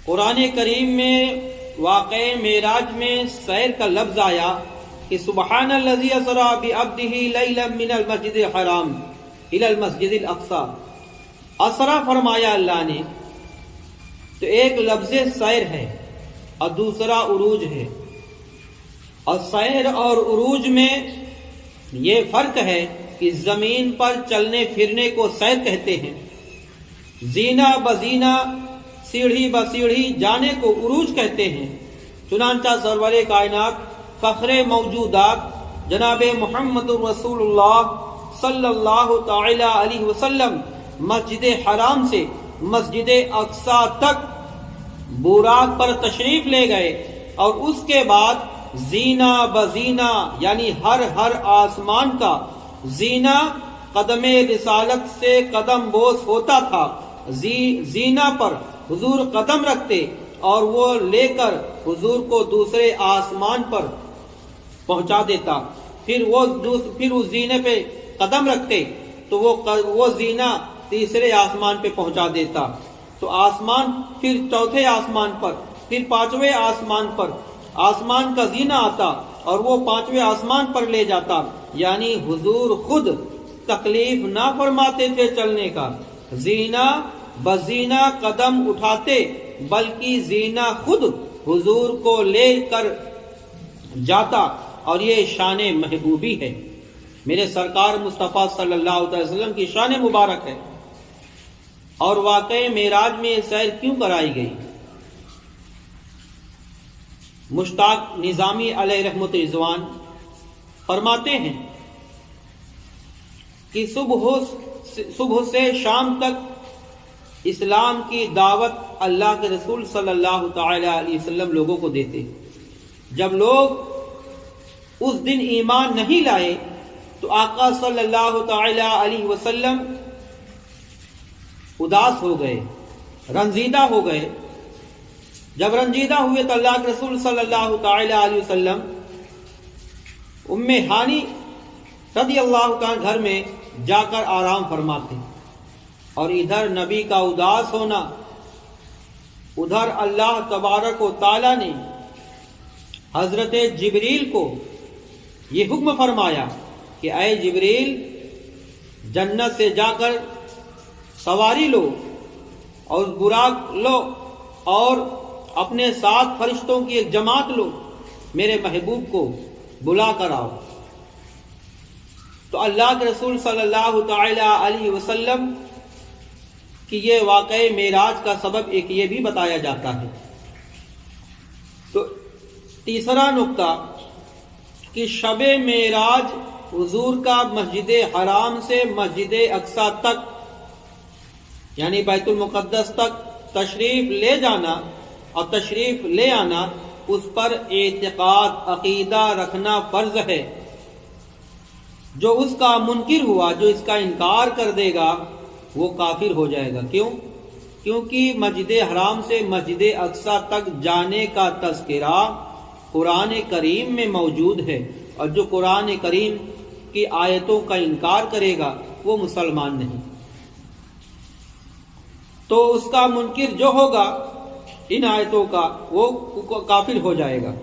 قرآن کریم میں واقع معراج میں سیر کا لفظ آیا کہ سبحان الذی اسری بعبدہ لیلا من المسجد الحرام الی المسجد الاقصی. اسرا فرمایا اللہ نے، تو ایک لفظ سیر ہے اور دوسرا عروج ہے. اور سیر اور عروج میں یہ فرق ہے کہ زمین پر چلنے پھرنے کو سیر کہتے ہیں، زینہ بزینہ سیڑھی بسیڑھی جانے کو عروج کہتے ہیں. چنانچہ سرور کائنات فخر موجودات جناب محمد رسول اللہ صلی اللہ تعالی علیہ وسلم مسجد حرام سے مسجد اقصی تک براق پر تشریف لے گئے، اور اس کے بعد زینہ بزینہ یعنی ہر آسمان کا زینہ قدم رسالت سے قدم بوس ہوتا تھا. زینہ پر حضور قدم رکھتے اور وہ لے کر حضور کو دوسرے آسمان پر پہنچا دیتا. پھر اس زینے پہ قدم رکھتے تو وہ زینہ تیسرے آسمان پہ پہنچا دیتا. تو آسمان پھر چوتھے آسمان پر، پھر پانچویں آسمان پر آسمان کا زینہ آتا اور وہ پانچویں آسمان پر لے جاتا. یعنی حضور خود تکلیف نہ فرماتے تھے چلنے کا، زینہ بزینہ قدم اٹھاتے، بلکہ زینہ خود حضور کو لے کر جاتا. اور یہ شان محبوبی ہے، میرے سرکار مصطفیٰ صلی اللہ علیہ وسلم کی شان مبارک ہے. اور واقع معراج میں سیر کیوں کرائی گئی؟ مشتاق نظامی علیہ رحمت رضوان فرماتے ہیں کہ صبح سے شام تک اسلام کی دعوت اللہ کے رسول صلی اللہ تعالی علیہ وسلم لوگوں کو دیتے. جب لوگ اس دن ایمان نہیں لائے تو آقا صلی اللہ تعالی علیہ وسلم اداس ہو گئے، رنجیدہ ہو گئے. جب رنجیدہ ہوئے تو اللہ کے رسول صلی اللہ تعالی علیہ وسلم ام ہانی رضی اللہ عنہ گھر میں جا کر آرام فرماتے، اور ادھر نبی کا اداس ہونا، ادھر اللہ تبارک و تعالی نے حضرت جبریل کو یہ حکم فرمایا کہ اے جبریل جنت سے جا کر سواری لو اور براق لو اور اپنے ساتھ فرشتوں کی ایک جماعت لو، میرے محبوب کو بلا کر آؤ. تو اللہ کے رسول صلی اللہ تعالی علیہ وسلم کہ یہ واقع معراج کا سبب ایک یہ بھی بتایا جاتا ہے. تو تیسرا نقطہ کہ شب معراج حضور کا مسجد حرام سے مسجد اقصی تک یعنی بیت المقدس تک تشریف لے جانا اور تشریف لے آنا، اس پر اعتقاد عقیدہ رکھنا فرض ہے. جو اس کا منکر ہوا، جو اس کا انکار کر دے گا، وہ کافر ہو جائے گا. کیوں؟ کیونکہ مسجد حرام سے مسجد اقصی تک جانے کا تذکرہ قرآن کریم میں موجود ہے، اور جو قرآن کریم کی آیتوں کا انکار کرے گا وہ مسلمان نہیں. تو اس کا منکر جو ہوگا ان آیتوں کا، وہ کافر ہو جائے گا.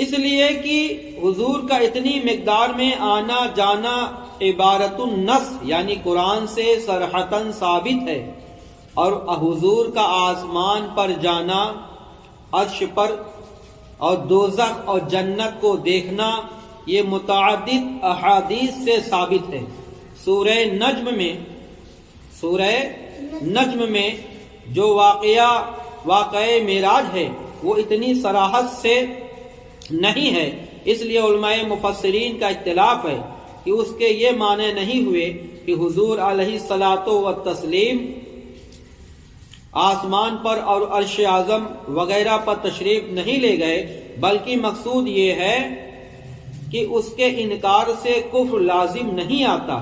اس لیے کہ حضور کا اتنی مقدار میں آنا جانا عبارت النص یعنی قرآن سے صراحتاً ثابت ہے، اور حضور کا آسمان پر جانا، عرش پر اور دوزخ اور جنت کو دیکھنا، یہ متعدد احادیث سے ثابت ہے. سورہ نجم میں جو واقع معراج ہے وہ اتنی صراحت سے نہیں ہے. اس لیے علماء مفسرین کا اختلاف ہے کہ اس کے یہ معنی نہیں ہوئے کہ حضور علیہ الصلاۃ والتسلیم آسمان پر اور عرش اعظم وغیرہ پر تشریف نہیں لے گئے، بلکہ مقصود یہ ہے کہ اس کے انکار سے کفر لازم نہیں آتا.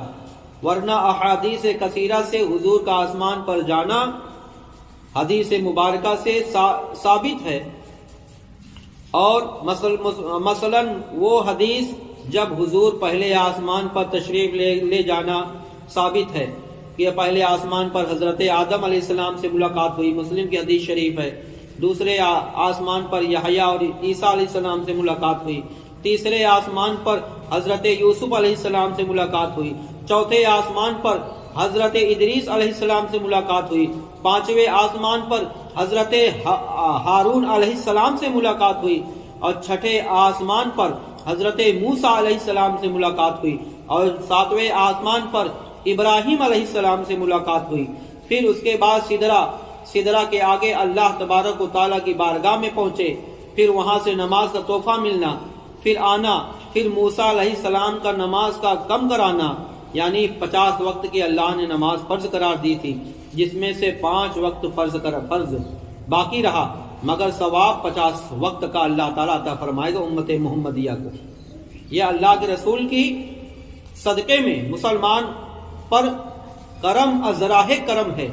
ورنہ احادیث کثیرہ سے حضور کا آسمان پر جانا حدیث مبارکہ سے ثابت ہے. اور مثلا وہ حدیث جب حضور پہلے آسمان پر تشریف لے جانا ثابت ہے، کہ پہلے آسمان پر حضرت آدم علیہ السلام سے ملاقات ہوئی، مسلم کی حدیث شریف ہے۔ دوسرے آسمان پر یحییٰ اور عیسیٰ علیہ السلام سے ملاقات ہوئی۔ تیسرے آسمان پر حضرت یوسف علیہ السلام سے ملاقات ہوئی۔ چوتھے آسمان پر حضرت ادریس علیہ السلام سے ملاقات ہوئی۔ پانچویں آسمان پر حضرت ہارون علیہ السلام سے ملاقات ہوئی، اور چھٹے آسمان پر حضرت موسیٰ علیہ السلام سے ملاقات ہوئی، اور ساتویں آسمان پر ابراہیم علیہ السلام سے ملاقات ہوئی۔ پھر اس کے بعد سدرہ کے آگے اللہ تبارک و تعالیٰ کی بارگاہ میں پہنچے، پھر وہاں سے نماز کا تحفہ ملنا، پھر آنا، پھر موسیٰ علیہ السلام کا نماز کا کم کرانا، یعنی 50 وقت کی اللہ نے نماز فرض قرار دی تھی، جس میں سے 5 وقت فرض باقی رہا، مگر ثواب 50 وقت کا اللہ تعالیٰ عطا فرمائے گا امت محمدیہ کو۔ یہ اللہ کے رسول کی صدقے میں مسلمان پر کرم ازراہ کرم ہے۔